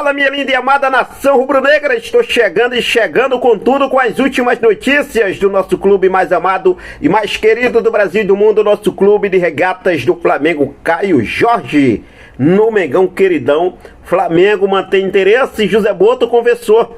Fala, minha linda e amada nação rubro-negra, estou chegando com tudo, com as últimas notícias do nosso clube mais amado e mais querido do Brasil e do mundo, nosso clube de regatas do Flamengo, Caio Jorge. No Mengão queridão, Flamengo mantém interesse. José Boto conversou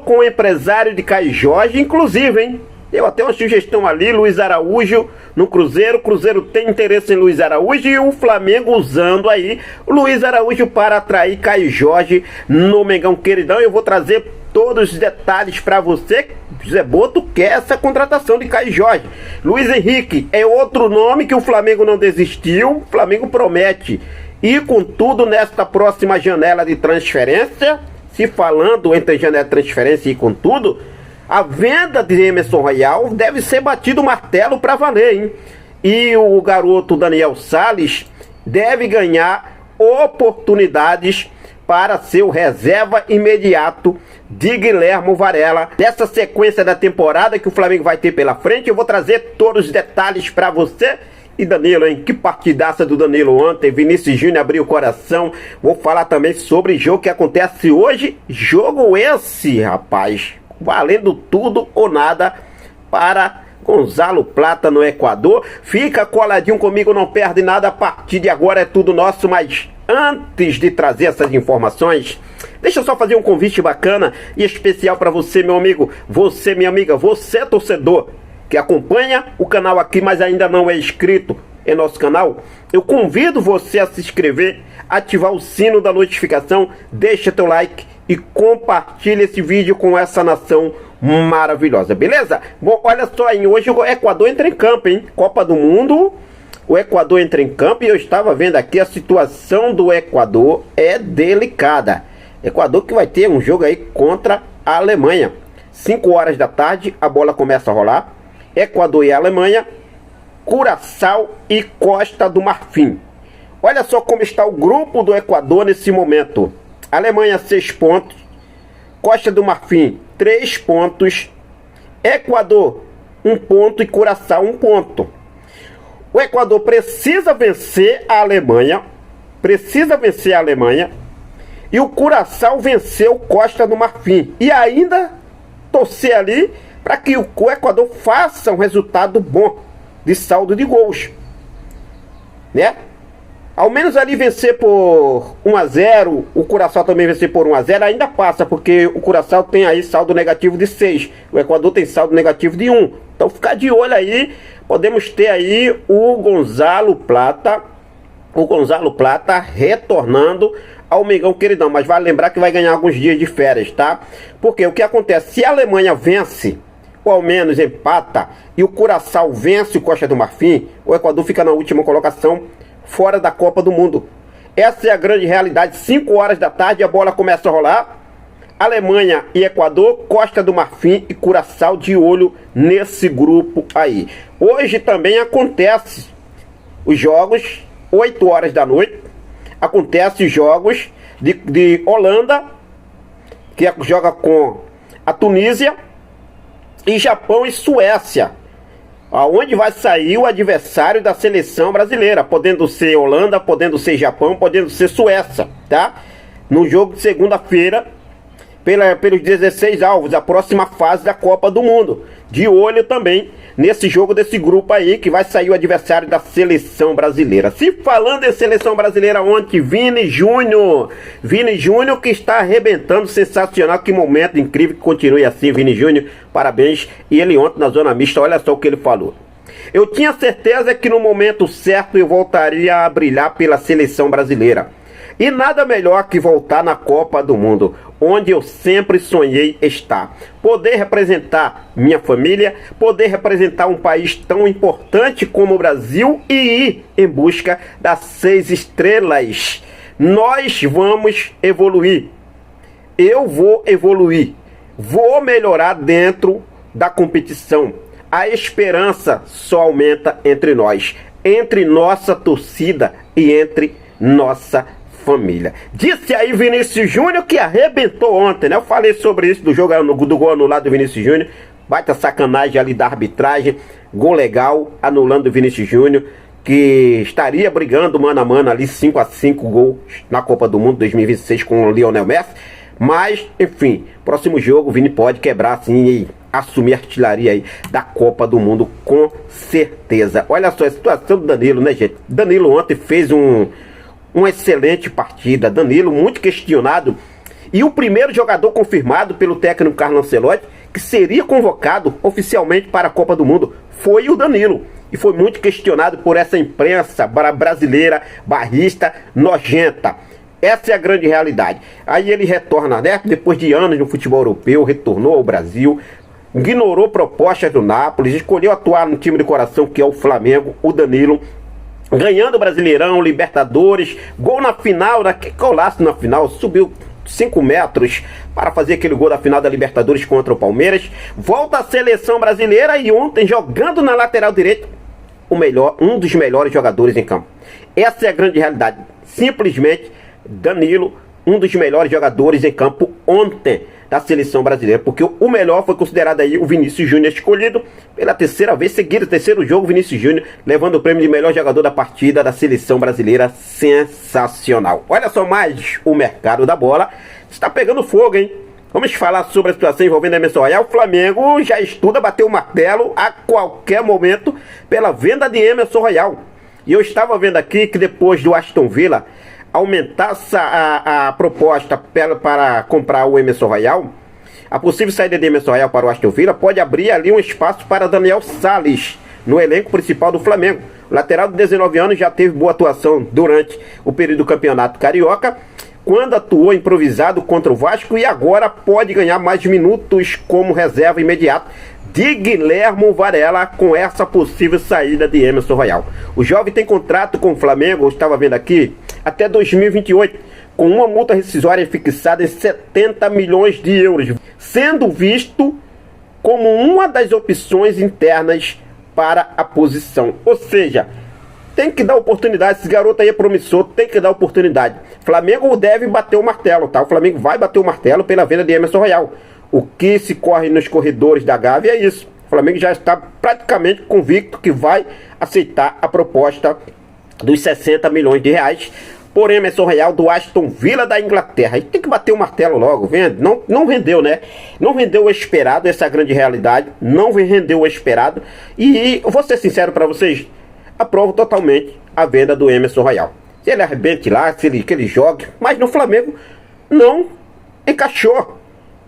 com o empresário de Caio Jorge, inclusive, hein? Deu até uma sugestão ali, Luiz Araújo no Cruzeiro. O Cruzeiro tem interesse em Luiz Araújo e o Flamengo usando aí o Luiz Araújo para atrair Caio Jorge no Mengão queridão. Eu vou trazer todos os detalhes para você. José Boto quer essa contratação de Caio Jorge. Luiz Henrique é outro nome que o Flamengo não desistiu. O Flamengo promete ir com tudo nesta próxima janela de transferência. Se falando entre janela de transferência e com tudo, a venda de Emerson Royal deve ser batido o martelo para valer, hein? E o garoto Daniel Sales deve ganhar oportunidades para ser o reserva imediato de Guilherme Varela. Dessa sequência da temporada que o Flamengo vai ter pela frente, eu vou trazer todos os detalhes para você. E Danilo, hein? Que partidaça do Danilo ontem. Vinícius Júnior abriu o coração. Vou falar também sobre o jogo que acontece hoje. Jogo esse, rapaz, valendo tudo ou nada para Gonzalo Plata no Equador. Fica coladinho comigo, não perde nada. A partir de agora é tudo nosso. Mas antes de trazer essas informações, deixa eu só fazer um convite bacana e especial para você, meu amigo. Você, minha amiga, você torcedor que acompanha o canal aqui, mas ainda não é inscrito em nosso canal. Eu convido você a se inscrever, ativar o sino da notificação, deixa teu like e compartilha esse vídeo com essa nação maravilhosa, beleza? Bom, olha só, hein? Hoje o Equador entra em campo, hein? Copa do Mundo, o Equador entra em campo e eu estava vendo aqui, a situação do Equador é delicada. Equador que vai ter um jogo aí contra a Alemanha. 5 horas da tarde, a bola começa a rolar. Equador e Alemanha, Curaçao e Costa do Marfim. Olha só como está o grupo do Equador nesse momento. Alemanha 6 pontos, Costa do Marfim 3 pontos, Equador 1 ponto e Curaçao 1 ponto. O Equador precisa vencer a Alemanha, e o Curaçao venceu Costa do Marfim. E ainda torcer ali para que o Equador faça um resultado bom de saldo de gols, né? Ao menos ali vencer por 1-0, o Curaçao também vencer por 1-0, ainda passa, porque o Curaçao tem aí saldo negativo de 6, o Equador tem saldo negativo de 1. Então ficar de olho aí, podemos ter aí o Gonzalo Plata retornando ao Mengão queridão, mas vale lembrar que vai ganhar alguns dias de férias, tá? Porque o que acontece, se a Alemanha vence, ou ao menos empata, e o Curaçao vence o Costa do Marfim, o Equador fica na última colocação, fora da Copa do Mundo. Essa é a grande realidade. 5 horas da tarde a bola começa a rolar. Alemanha e Equador, Costa do Marfim e Curaçao de olho nesse grupo aí. Hoje também acontece os jogos, 8 horas da noite, acontece os jogos de Holanda, que joga com a Tunísia, e Japão e Suécia, aonde vai sair o adversário da seleção brasileira, podendo ser Holanda, podendo ser Japão, podendo ser Suécia, tá? No jogo de segunda-feira, pelos 16 alvos, a próxima fase da Copa do Mundo. De olho também nesse jogo desse grupo aí, que vai sair o adversário da seleção brasileira. Se falando em seleção brasileira, ontem, Vini Júnior que está arrebentando, sensacional, que momento incrível, que continue assim, Vini Júnior, parabéns. E ele ontem na zona mista, olha só o que ele falou: eu tinha certeza que no momento certo eu voltaria a brilhar pela seleção brasileira. E nada melhor que voltar na Copa do Mundo, onde eu sempre sonhei estar. Poder representar minha família, poder representar um país tão importante como o Brasil e ir em busca das 6 estrelas. Nós vamos evoluir. Eu vou evoluir. Vou melhorar dentro da competição. A esperança só aumenta entre nós, entre nossa torcida e entre nossa família. Disse aí Vinícius Júnior, que arrebentou ontem, né? Eu falei sobre isso do jogo do gol anulado do Vinícius Júnior. Baita sacanagem ali da arbitragem. Gol legal, anulando o Vinícius Júnior. que estaria brigando mano a mano ali 5-5 gols na Copa do Mundo 2026 com o Lionel Messi. Mas, enfim, próximo jogo o Vini pode quebrar assim e assumir a artilharia aí da Copa do Mundo com certeza. Olha só a situação do Danilo, né, gente? Danilo ontem fez uma excelente partida. Danilo muito questionado. E o primeiro jogador confirmado pelo técnico Carlo Ancelotti que seria convocado oficialmente para a Copa do Mundo foi o Danilo. E foi muito questionado por essa imprensa brasileira, barrista, nojenta. Essa é a grande realidade. Aí ele retorna, né? Depois de anos no futebol europeu, retornou ao Brasil, ignorou propostas do Nápoles, escolheu atuar no time de coração que é o Flamengo, o Danilo, ganhando o Brasileirão, Libertadores, gol na final, que golaço na final, subiu 5 metros para fazer aquele gol da final da Libertadores contra o Palmeiras, volta à seleção brasileira e ontem jogando na lateral direita, um dos melhores jogadores em campo. Essa é a grande realidade. Simplesmente Danilo, um dos melhores jogadores em campo ontem da seleção brasileira, porque o melhor foi considerado aí o Vinícius Júnior, escolhido pela terceira vez seguida, terceiro jogo, Vinícius Júnior levando o prêmio de melhor jogador da partida da seleção brasileira. Sensacional. Olha só mais o mercado da bola, está pegando fogo, hein? Vamos falar sobre a situação envolvendo a Emerson Royal. O Flamengo já estuda bater o martelo a qualquer momento pela venda de Emerson Royal. E eu estava vendo aqui que depois do Aston Villa aumentar a proposta para comprar o Emerson Royal, a possível saída de Emerson Royal para o Aston Villa pode abrir ali um espaço para Daniel Sales no elenco principal do Flamengo. O lateral de 19 anos já teve boa atuação durante o período do Campeonato Carioca, quando atuou improvisado contra o Vasco, e agora pode ganhar mais minutos como reserva imediato de Guilherme Varela com essa possível saída de Emerson Royal. O jovem tem contrato com o Flamengo, eu estava vendo aqui, até 2028, com uma multa rescisória fixada em 70 milhões de euros, sendo visto como uma das opções internas para a posição. Ou seja, tem que dar oportunidade. Esse garoto aí é promissor, tem que dar oportunidade. Flamengo deve bater o martelo, tá? O Flamengo vai bater o martelo pela venda de Emerson Royal. O que se corre nos corredores da Gávea é isso. O Flamengo já está praticamente convicto que vai aceitar a proposta dos 60 milhões de reais por Emerson Royal do Aston Villa da Inglaterra. E tem que bater o martelo logo, vendo? Não rendeu, né? Não rendeu o esperado, essa é a grande realidade. Não rendeu o esperado. E vou ser sincero para vocês, aprovo totalmente a venda do Emerson Royal. Se ele arrebente lá, que ele jogue, mas no Flamengo não encaixou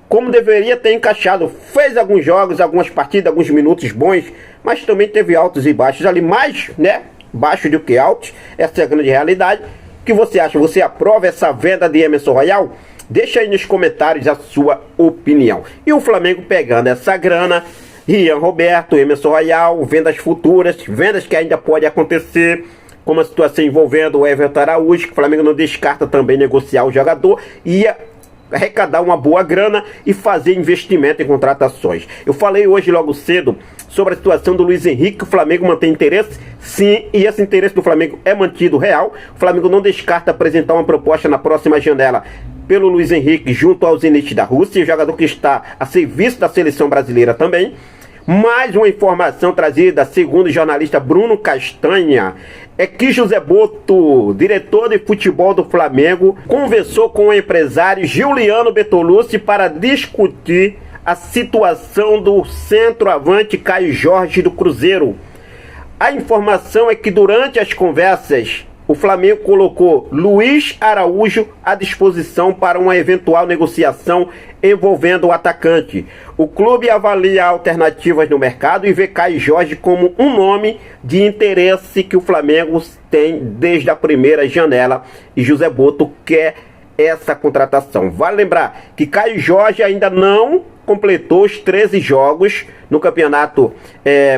como deveria ter encaixado. Fez alguns jogos, algumas partidas, alguns minutos bons, mas também teve altos e baixos ali, mais, né, baixo do que altos. Essa é a grande realidade. O que você acha? Você aprova essa venda de Emerson Royal? Deixa aí nos comentários a sua opinião. E o Flamengo pegando essa grana, Rian Roberto, Emerson Royal, vendas futuras, vendas que ainda podem acontecer, como a situação envolvendo o Everton Araújo, que o Flamengo não descarta também negociar o jogador, ia arrecadar uma boa grana e fazer investimento em contratações. Eu falei hoje logo cedo sobre a situação do Luiz Henrique, que o Flamengo mantém interesse, sim, e esse interesse do Flamengo é mantido real. O Flamengo não descarta apresentar uma proposta na próxima janela pelo Luiz Henrique junto ao Zenit da Rússia, jogador que está a serviço da seleção brasileira também. Mais uma informação trazida segundo o jornalista Bruno Castanha é que José Boto, diretor de futebol do Flamengo, conversou com o empresário Giuliano Bertolucci para discutir a situação do centroavante Caio Jorge do Cruzeiro. A informação é que durante as conversas o Flamengo colocou Luiz Araújo à disposição para uma eventual negociação envolvendo o atacante. O clube avalia alternativas no mercado e vê Caio Jorge como um nome de interesse que o Flamengo tem desde a primeira janela, e José Boto quer essa contratação. Vale lembrar que Caio Jorge ainda não completou os 13 jogos no Campeonato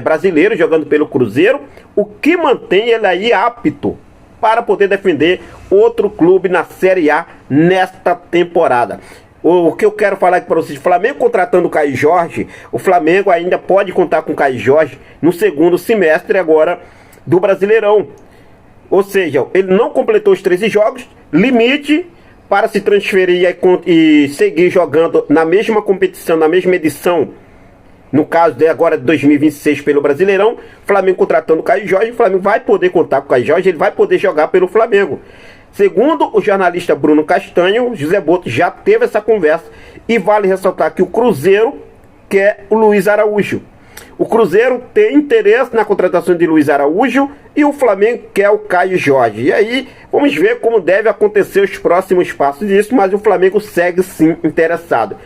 Brasileiro, jogando pelo Cruzeiro, o que mantém ele aí apto para poder defender outro clube na Série A nesta temporada. O que eu quero falar aqui para vocês, o Flamengo contratando o Caio Jorge, o Flamengo ainda pode contar com o Caio Jorge no segundo semestre agora do Brasileirão. Ou seja, ele não completou os 13 jogos, limite para se transferir e seguir jogando na mesma competição, na mesma edição no caso de agora de 2026 pelo Brasileirão, Flamengo contratando o Caio Jorge, o Flamengo vai poder contar com o Caio Jorge, ele vai poder jogar pelo Flamengo. Segundo o jornalista Bruno Castanho, José Boto já teve essa conversa e vale ressaltar que o Cruzeiro quer o Luiz Araújo. O Cruzeiro tem interesse na contratação de Luiz Araújo e o Flamengo quer o Caio Jorge. E aí, vamos ver como deve acontecer os próximos passos disso, mas o Flamengo segue sim interessado.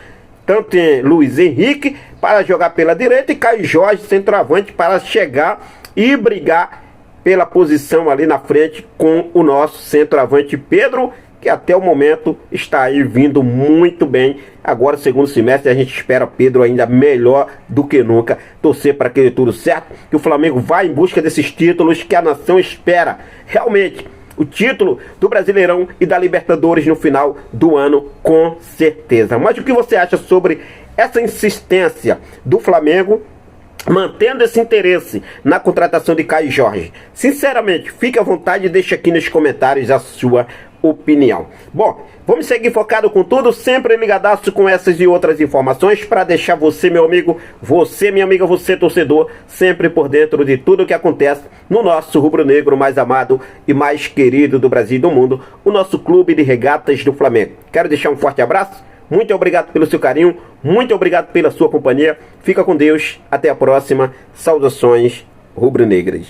Tanto em Luiz Henrique para jogar pela direita e Caio Jorge, centroavante, para chegar e brigar pela posição ali na frente com o nosso centroavante Pedro, que até o momento está aí vindo muito bem. Agora, segundo semestre, a gente espera Pedro ainda melhor do que nunca. Torcer para que dê tudo certo, que o Flamengo vá em busca desses títulos que a nação espera. Realmente, o título do Brasileirão e da Libertadores no final do ano, com certeza. Mas o que você acha sobre essa insistência do Flamengo mantendo esse interesse na contratação de Caio Jorge? Sinceramente, fique à vontade e deixe aqui nos comentários a sua opinião. Bom, vamos seguir focado com tudo, sempre ligadaço com essas e outras informações para deixar você, meu amigo, você, minha amiga, você, torcedor, sempre por dentro de tudo que acontece no nosso rubro-negro mais amado e mais querido do Brasil e do mundo, o nosso clube de regatas do Flamengo. Quero deixar um forte abraço, muito obrigado pelo seu carinho, muito obrigado pela sua companhia, fica com Deus, até a próxima, saudações rubro-negras.